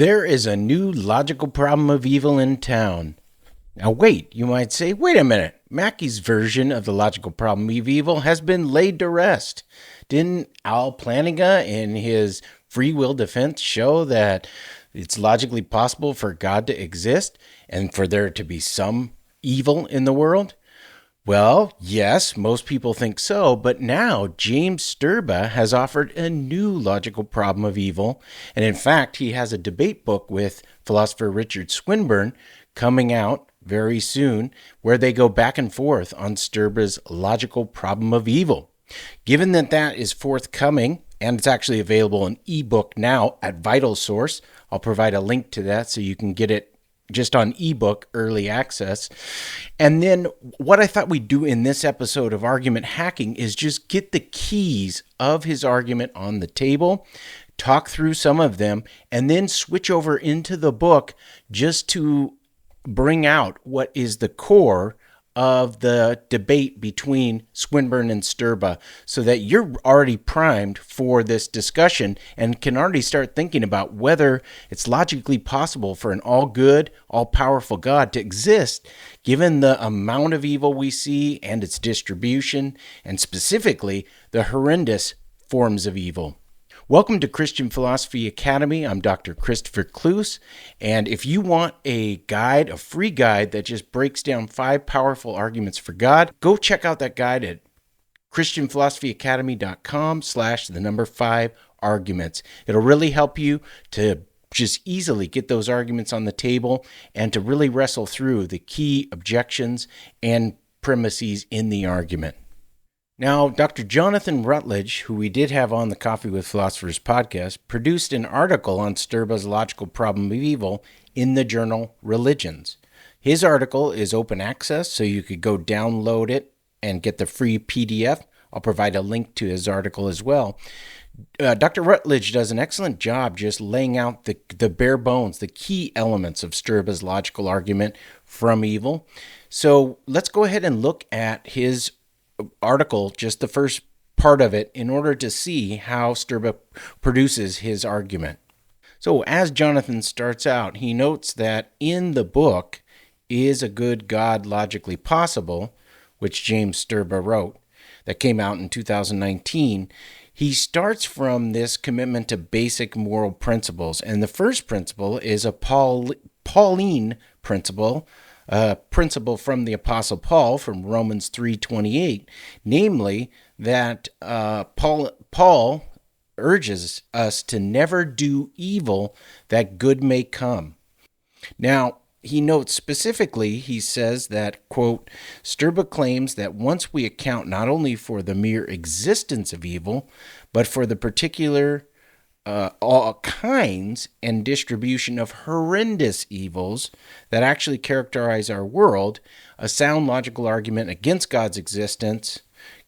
There is a new logical problem of evil in town. Now wait, you might say, wait a minute. Mackey's version of the logical problem of evil has been laid to rest. Didn't Al Plantinga in his free will defense show that it's logically possible for God to exist and for there to be some evil in the world? Well, yes, most people think so, but now James Sterba has offered a new logical problem of evil, and in fact, he has a debate book with philosopher Richard Swinburne coming out very soon, where they go back and forth on Sterba's logical problem of evil. Given that that is forthcoming, and it's actually available in ebook now at Vital Source, I'll provide a link to that so you can get it just on ebook early access. And then what I thought we'd do in this episode of Argument Hacking is just get the keys of his argument on the table, talk through some of them, and then switch over into the book just to bring out what is the core of the debate between Swinburne and Sterba, so that you're already primed for this discussion and can already start thinking about whether it's logically possible for an all-good, all-powerful God to exist, given the amount of evil we see and its distribution, and specifically the horrendous forms of evil. Welcome to Christian Philosophy Academy. I'm Dr. Christopher Kloos, and if you want a guide, a free guide that just breaks down 5 powerful arguments for God, go check out that guide at christianphilosophyacademy.com/5 arguments. It'll really help you to just easily get those arguments on the table and to really wrestle through the key objections and premises in the argument. Now, Dr. Jonathan Rutledge, who we did have on the Coffee with Philosophers podcast, produced an article on Sterba's logical problem of evil in the journal Religions. His article is open access, so you could go download it and get the free PDF. I'll provide a link to his article as well. Dr. Rutledge does an excellent job just laying out the bare bones, the key elements of Sterba's logical argument from evil. So let's go ahead and look at his article, just the first part of it, in order to see how Sterba produces his argument. So as Jonathan starts out, he notes that in the book, Is a Good God Logically Possible, which James Sterba wrote, that came out in 2019, he starts from this commitment to basic moral principles. And the first principle is a Pauline principle, a principle from the Apostle Paul from Romans 3:28, namely that Paul urges us to never do evil that good may come. Now, he notes specifically, he says that, quote, Sterba claims that once we account not only for the mere existence of evil, but for the particular all kinds and distribution of horrendous evils that actually characterize our world, a sound logical argument against God's existence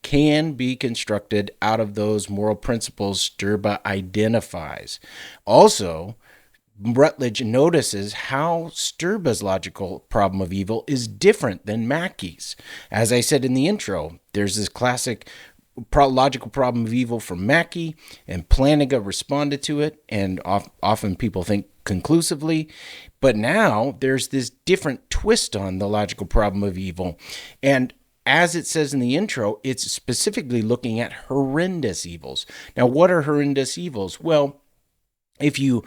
can be constructed out of those moral principles Sterba identifies. Also, Rutledge notices how Sterba's logical problem of evil is different than Mackey's. As I said in the intro, there's this classic logical problem of evil from Mackey, and Plantinga responded to it, and often people think conclusively. But now there's this different twist on the logical problem of evil. And as it says in the intro, it's specifically looking at horrendous evils. Now, what are horrendous evils? Well, if you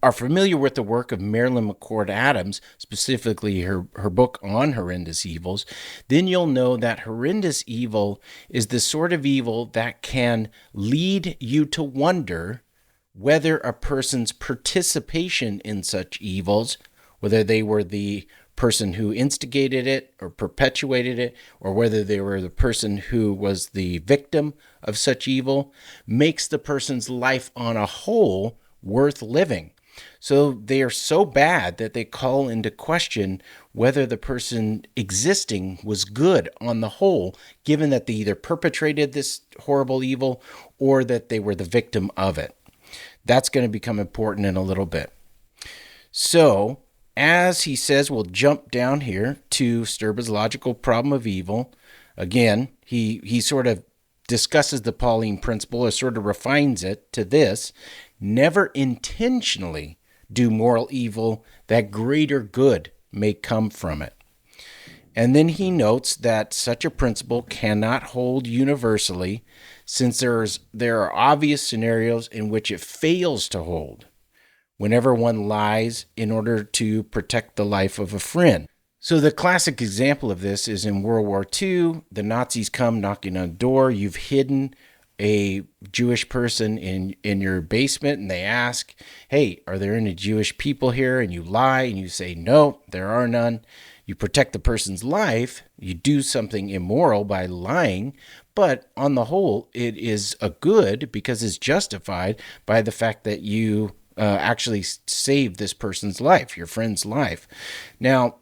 are familiar with the work of Marilyn McCord Adams, specifically her book on horrendous evils, then you'll know that horrendous evil is the sort of evil that can lead you to wonder whether a person's participation in such evils, whether they were the person who instigated it or perpetuated it, or whether they were the person who was the victim of such evil, makes the person's life on a whole worth living. So they are so bad that they call into question whether the person existing was good on the whole, given that they either perpetrated this horrible evil or that they were the victim of it. That's going to become important in a little bit. So, as he says, we'll jump down here to Sterba's logical problem of evil. Again, he sort of discusses the Pauline principle or sort of refines it to this: never intentionally do moral evil that greater good may come from it. And then he notes that such a principle cannot hold universally, since there are obvious scenarios in which it fails to hold, whenever one lies in order to protect the life of a friend. So the classic example of this is in World War II. The Nazis come knocking on the door. You've hidden a Jewish person in your basement, and they ask, hey, are there any Jewish people here? And you lie and you say, no, there are none. You protect the person's life. You do something immoral by lying, but on the whole, it is a good because it's justified by the fact that you actually saved this person's life, your friend's life. Now,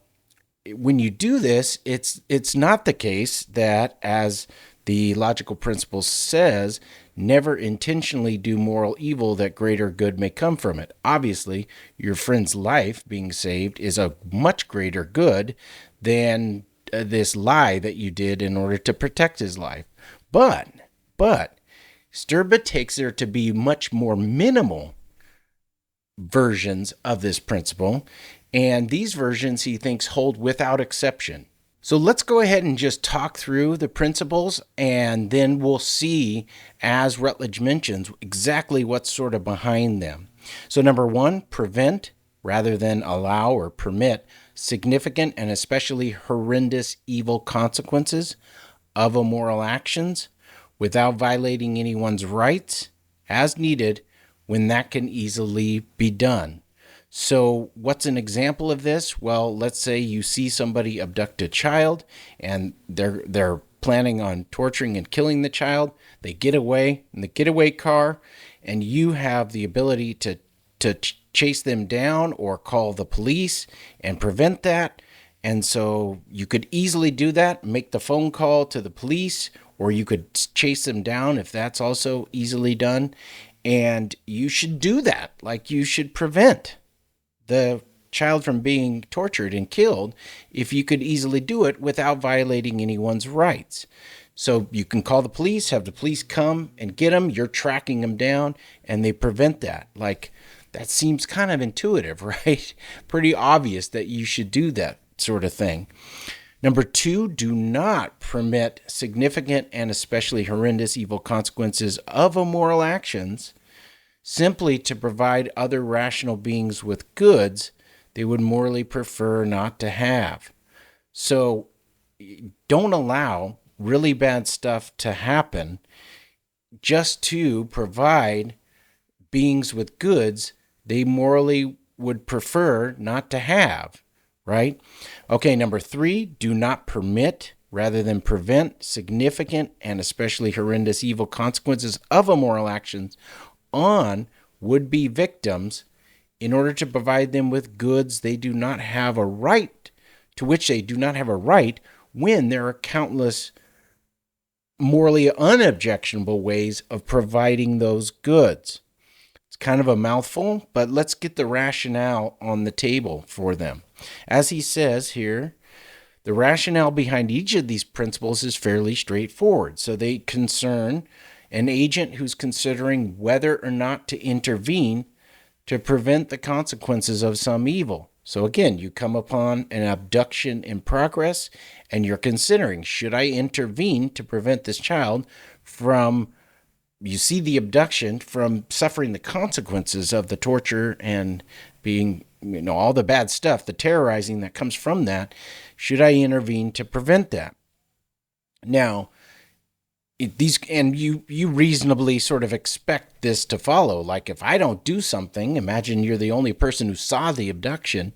when you do this, it's not the case that, as the logical principle says, never intentionally do moral evil that greater good may come from it. Obviously, your friend's life being saved is a much greater good than this lie that you did in order to protect his life. But Sterba takes there to be much more minimal versions of this principle, and these versions he thinks hold without exception. So let's go ahead and just talk through the principles, and then we'll see, as Rutledge mentions, exactly what's sort of behind them. So number one, prevent rather than allow or permit significant and especially horrendous evil consequences of immoral actions without violating anyone's rights as needed when that can easily be done. So what's an example of this? Well, let's say you see somebody abduct a child and they're planning on torturing and killing the child. They get away in the getaway car, and you have the ability to chase them down or call the police and prevent that. And so you could easily do that, make the phone call to the police, or you could chase them down if that's also easily done. And you should do that, like you should prevent the child from being tortured and killed if you could easily do it without violating anyone's rights. So you can call the police, have the police come and get them, you're tracking them down, and they prevent that. Like, that seems kind of intuitive, right? Pretty obvious that you should do that sort of thing. Number two, do not permit significant and especially horrendous evil consequences of immoral actions simply to provide other rational beings with goods they would morally prefer not to have. So don't allow really bad stuff to happen just to provide beings with goods they morally would prefer not to have, right? Okay, number three, do not permit rather than prevent significant and especially horrendous evil consequences of immoral actions on would-be victims in order to provide them with goods they do not have a right, to which they do not have a right, when there are countless morally unobjectionable ways of providing those goods. It's kind of a mouthful, but let's get the rationale on the table for them. As he says here, the rationale behind each of these principles is fairly straightforward. So they concern an agent who's considering whether or not to intervene to prevent the consequences of some evil. So again, you come upon an abduction in progress and you're considering, should I intervene to prevent this child from, you see the abduction, from suffering the consequences of the torture and being, all the bad stuff, the terrorizing that comes from that. Should I intervene to prevent that? Now, you reasonably sort of expect this to follow. Like, if I don't do something, imagine you're the only person who saw the abduction,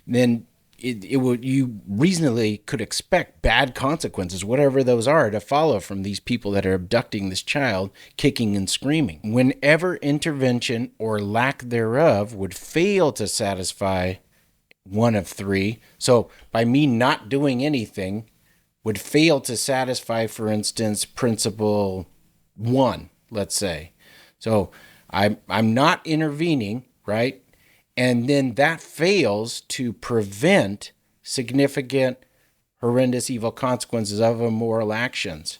then you reasonably could expect bad consequences, whatever those are, to follow from these people that are abducting this child, kicking and screaming. Whenever intervention or lack thereof would fail to satisfy one of three, so by me not doing anything would fail to satisfy, for instance, principle 1, let's say. So I'm not intervening, right? And then that fails to prevent significant, horrendous evil consequences of immoral actions,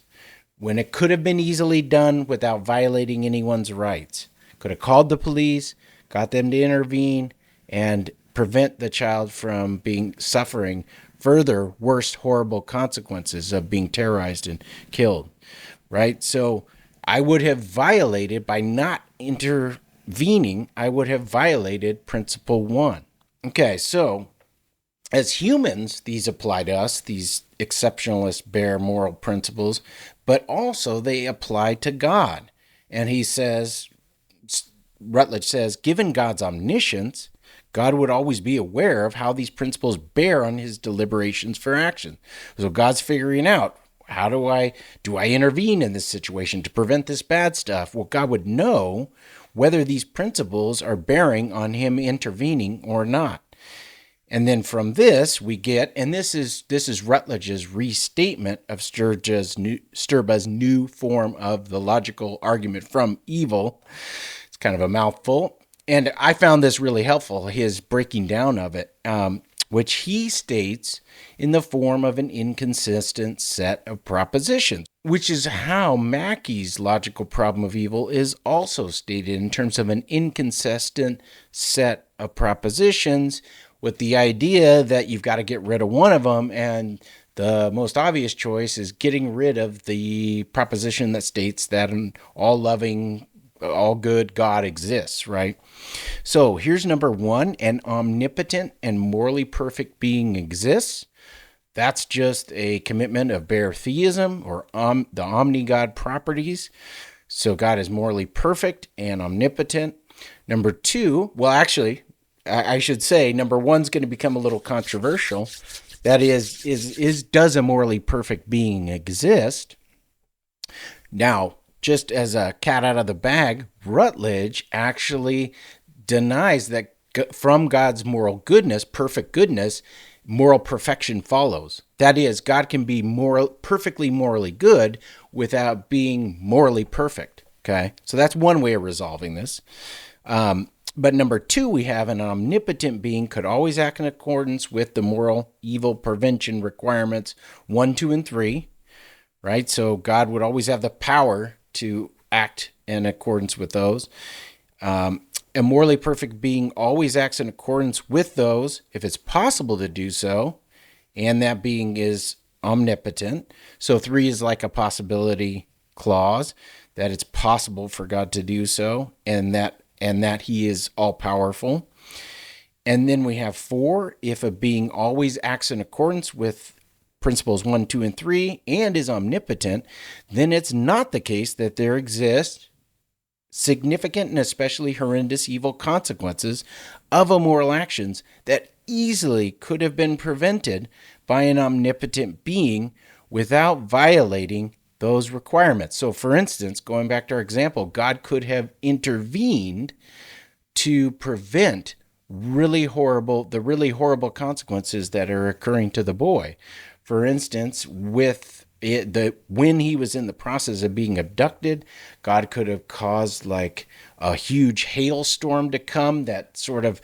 when it could have been easily done without violating anyone's rights. Could have called the police, got them to intervene, and prevent the child from suffering further worse horrible consequences of being terrorized and killed, right? So I would have violated, by not intervening, I would have violated principle 1. Okay, so as humans, these apply to us, these exceptionalist bare moral principles, but also they apply to God. And he says, Rutledge says, given God's omniscience, God would always be aware of how these principles bear on his deliberations for action. So God's figuring out, how do I intervene in this situation to prevent this bad stuff? Well, God would know whether these principles are bearing on him intervening or not. And then from this we get, and this is Rutledge's restatement of Sterba's new form of the logical argument from evil. It's kind of a mouthful, and I found this really helpful, his breaking down of it, which he states in the form of an inconsistent set of propositions, which is how Mackey's logical problem of evil is also stated in terms of an inconsistent set of propositions, with the idea that you've got to get rid of one of them, and the most obvious choice is getting rid of the proposition that states that an all-loving, all-good God exists, right? So here's number 1, an omnipotent and morally perfect being exists. That's just a commitment of bare theism, or the omni-God properties. So God is morally perfect and omnipotent. Number 2, well, actually, I should say number 1's going to become a little controversial. That is does a morally perfect being exist? Now, just as a cat out of the bag, Rutledge actually denies that from God's moral goodness, perfect goodness, moral perfection follows. That is, God can be perfectly morally good without being morally perfect. Okay, so that's one way of resolving this. But number 2, we have an omnipotent being could always act in accordance with the moral evil prevention requirements 1, 2, and 3, right? So God would always have the power to act in accordance with those. A morally perfect being always acts in accordance with those if it's possible to do so, and that being is omnipotent. So 3 is like a possibility clause, that it's possible for God to do so, and that he is all-powerful. And then we have 4, if a being always acts in accordance with principles 1, 2, and 3 and is omnipotent, then it's not the case that there exist significant and especially horrendous evil consequences of immoral actions that easily could have been prevented by an omnipotent being without violating those requirements. So for instance, going back to our example, God could have intervened to prevent the really horrible consequences that are occurring to the boy. For instance, when he was in the process of being abducted, God could have caused like a huge hailstorm to come that sort of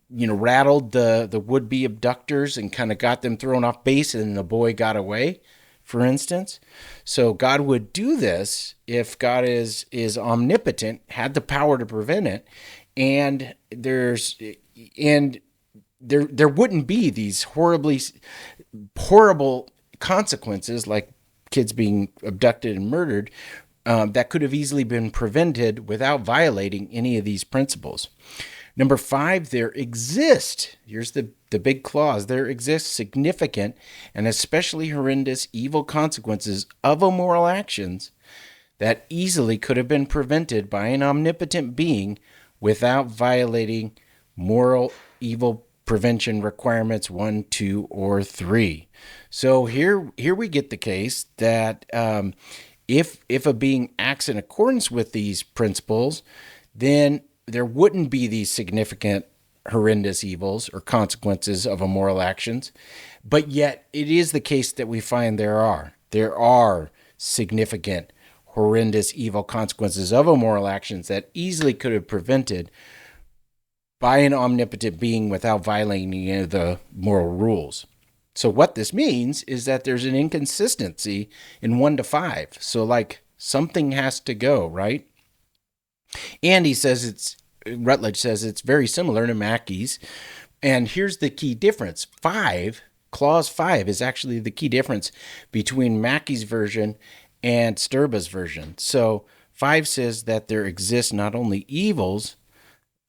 rattled the would-be abductors and kind of got them thrown off base, and the boy got away, for instance. So God would do this if God is omnipotent, had the power to prevent it, and there wouldn't be these horrible consequences like kids being abducted and murdered that could have easily been prevented without violating any of these principles. Number 5, here's the big clause, there exists significant and especially horrendous evil consequences of immoral actions that easily could have been prevented by an omnipotent being without violating moral evil prevention requirements 1, 2, or 3. So here we get the case that if a being acts in accordance with these principles, then there wouldn't be these significant horrendous evils or consequences of immoral actions. But yet it is the case that we find there are significant horrendous evil consequences of immoral actions that easily could have prevented by an omnipotent being without violating any of the moral rules. So what this means is that there's an inconsistency in 1 to 5. So like something has to go, right? And he says Rutledge says it's very similar to Mackey's. And here's the key difference. Clause 5 is actually the key difference between Mackey's version and Sterba's version. So 5 says that there exist not only evils,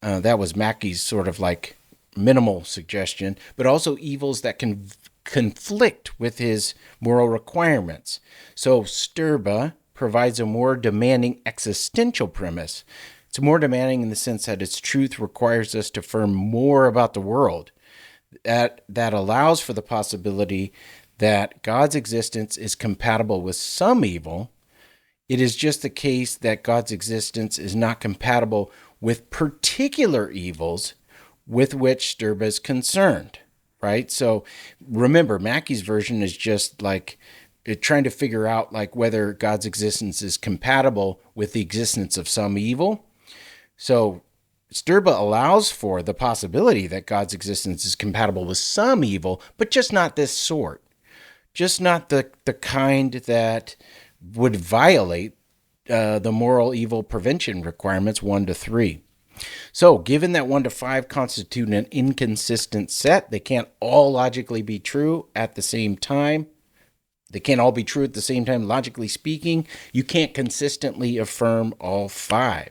that was Mackey's sort of like minimal suggestion, but also evils that can conflict with his moral requirements. So Sterba provides a more demanding existential premise. It's more demanding in the sense that its truth requires us to affirm more about the world. That allows for the possibility that God's existence is compatible with some evil. It is just the case that God's existence is not compatible with particular evils with which Sterba is concerned, right? So remember, Mackey's version is just like trying to figure out like whether God's existence is compatible with the existence of some evil. So Sterba allows for the possibility that God's existence is compatible with some evil, but just not this sort. Just not the kind that would violate the moral evil prevention requirements 1 to 3. So given that 1 to 5 constitute an inconsistent set, they can't all logically be true at the same time. They can't all be true at the same time, logically speaking. You can't consistently affirm all 5.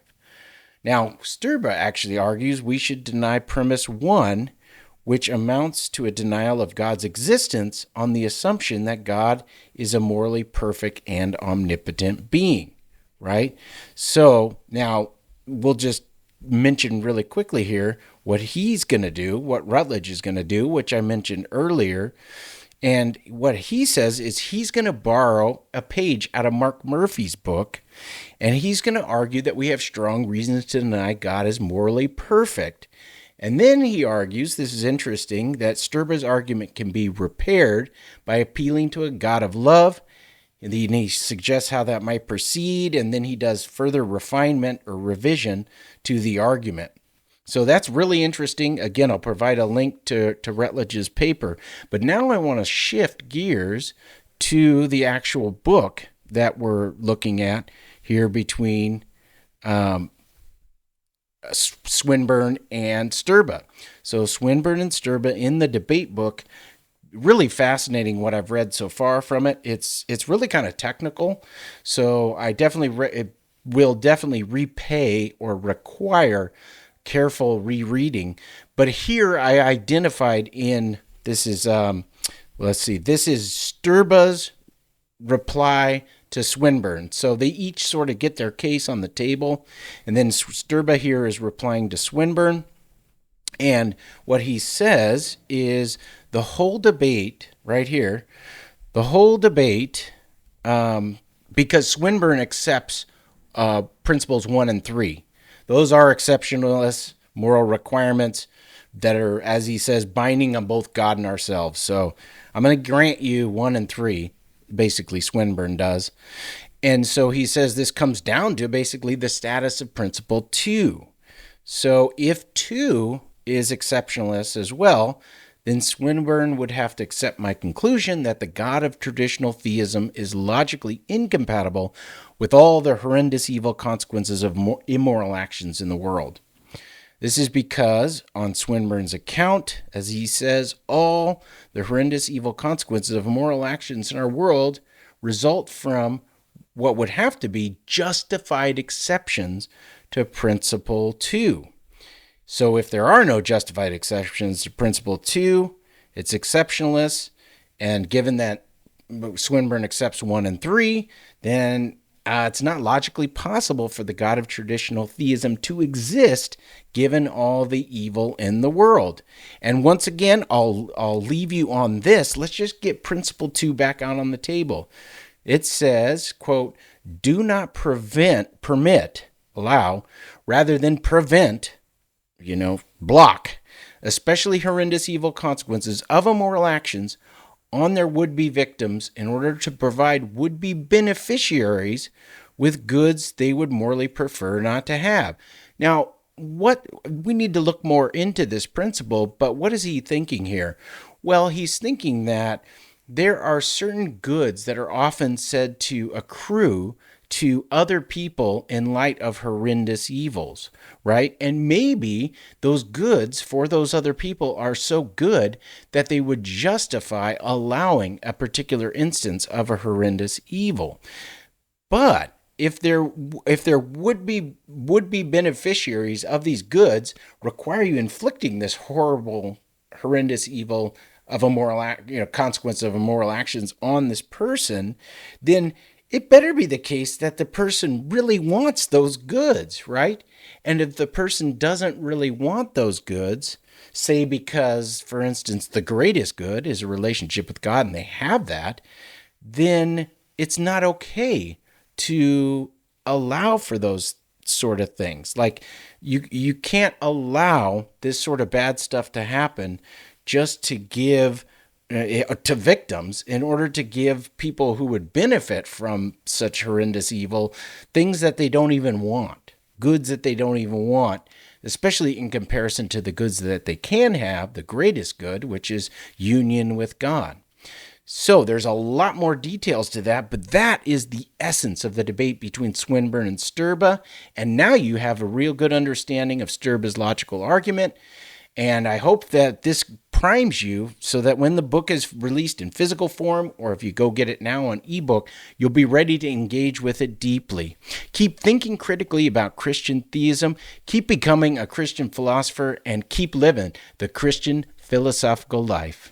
Now, Sterba actually argues we should deny premise 1, which amounts to a denial of God's existence on the assumption that God is a morally perfect and omnipotent being, right? So now we'll just mention really quickly here what he's going to do, what Rutledge is going to do, which I mentioned earlier. And what he says is he's going to borrow a page out of Mark Murphy's book, and he's going to argue that we have strong reasons to deny God is morally perfect. And then he argues, this is interesting, that Sterba's argument can be repaired by appealing to a God of love, and then he suggests how that might proceed, and then he does further refinement or revision to the argument. So that's really interesting. Again, I'll provide a link to Rutledge's paper. But now I want to shift gears to the actual book that we're looking at here between Swinburne and Sterba. So Swinburne and Sterba in the debate book, really fascinating what I've read so far from it. It's really kind of technical. So I definitely will definitely repay or require careful rereading. But here I identified this is Sterba's reply to Swinburne. So they each sort of get their case on the table, and then Sterba here is replying to Swinburne. And what he says is the whole debate right here, because Swinburne accepts principles 1 and 3. Those are exceptionalist moral requirements that are, as he says, binding on both God and ourselves. So I'm going to grant you 1 and 3, basically Swinburne does. And so he says this comes down to basically the status of principle 2. So if 2 is exceptionalist as well, then Swinburne would have to accept my conclusion that the God of traditional theism is logically incompatible with all the horrendous evil consequences of immoral actions in the world. This is because, on Swinburne's account, as he says, all the horrendous evil consequences of immoral actions in our world result from what would have to be justified exceptions to principle 2. So if there are no justified exceptions to principle 2, it's exceptionalist. And given that Swinburne accepts 1 and 3, then it's not logically possible for the God of traditional theism to exist given all the evil in the world. And once again, I'll leave you on this. Let's just get principle 2 back out on the table. It says, quote, do not allow, rather than prevent, block, especially horrendous evil consequences of immoral actions on their would-be victims in order to provide would-be beneficiaries with goods they would morally prefer not to have. Now, we need to look more into this principle, but what is he thinking here? Well, he's thinking that there are certain goods that are often said to accrue to other people in light of horrendous evils, right? And maybe those goods for those other people are so good that they would justify allowing a particular instance of a horrendous evil. But if there would be beneficiaries of these goods require you inflicting this horrible, horrendous evil of consequence of immoral actions on this person, then it better be the case that the person really wants those goods, right? And if the person doesn't really want those goods, say because, for instance, the greatest good is a relationship with God and they have that, then it's not okay to allow for those sort of things. Like you can't allow this sort of bad stuff to happen just to give to victims in order to give people who would benefit from such horrendous evil things that they don't even want, goods that they don't even want, especially in comparison to the goods that they can have, the greatest good, which is union with God. So there's a lot more details to that, but that is the essence of the debate between Swinburne and Sterba. And now you have a real good understanding of Sterba's logical argument. And I hope that this primes you so that when the book is released in physical form, or if you go get it now on ebook, you'll be ready to engage with it deeply. Keep thinking critically about Christian theism, keep becoming a Christian philosopher, and keep living the Christian philosophical life.